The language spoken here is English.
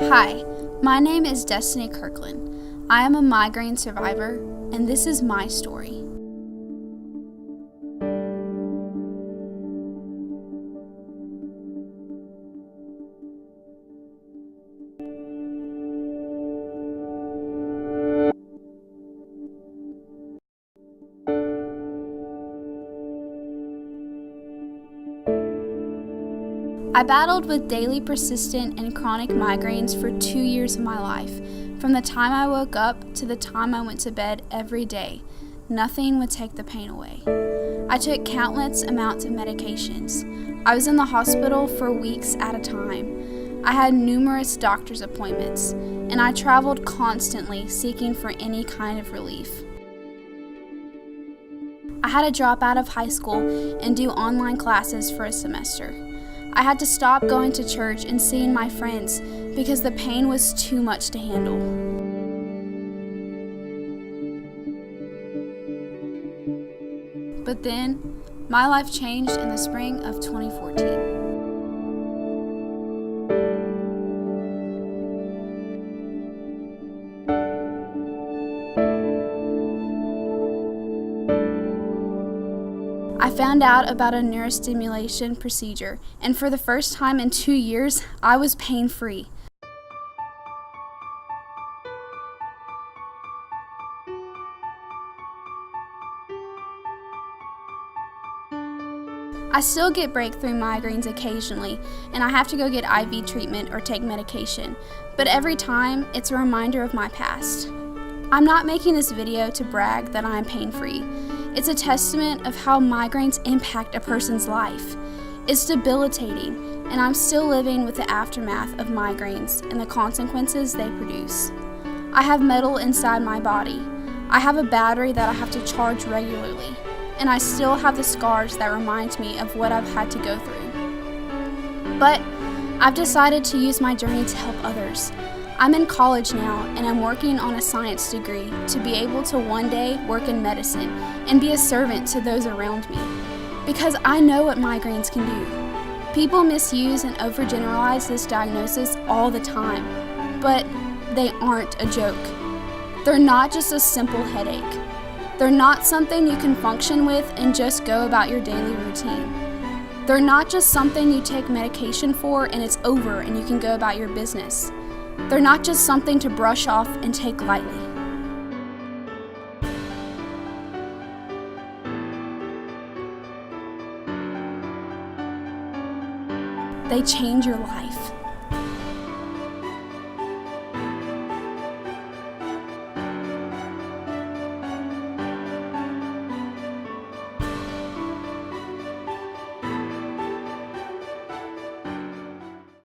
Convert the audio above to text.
Hi, my name is Destini Kirkland. I am a migraine survivor, and this is my story. I battled with daily persistent and chronic migraines for 2 years of my life. From the time I woke up to the time I went to bed every day, nothing would take the pain away. I took countless amounts of medications. I was in the hospital for weeks at a time. I had numerous doctor's appointments, and I traveled constantly seeking for any kind of relief. I had to drop out of high school and do online classes for a semester. I had to stop going to church and seeing my friends because the pain was too much to handle. But then, my life changed in the spring of 2014. I found out about a neurostimulation procedure, and for the first time in 2 years, I was pain-free. I still get breakthrough migraines occasionally, and I have to go get IV treatment or take medication, but every time, it's a reminder of my past. I'm not making this video to brag that I am pain-free. It's a testament of how migraines impact a person's life. It's debilitating, and I'm still living with the aftermath of migraines and the consequences they produce. I have metal inside my body. I have a battery that I have to charge regularly, and I still have the scars that remind me of what I've had to go through. But I've decided to use my journey to help others. I'm in college now, and I'm working on a science degree to be able to one day work in medicine and be a servant to those around me. Because I know what migraines can do. People misuse and overgeneralize this diagnosis all the time, but they aren't a joke. They're not just a simple headache. They're not something you can function with and just go about your daily routine. They're not just something you take medication for and it's over and you can go about your business. They're not just something to brush off and take lightly. They change your life.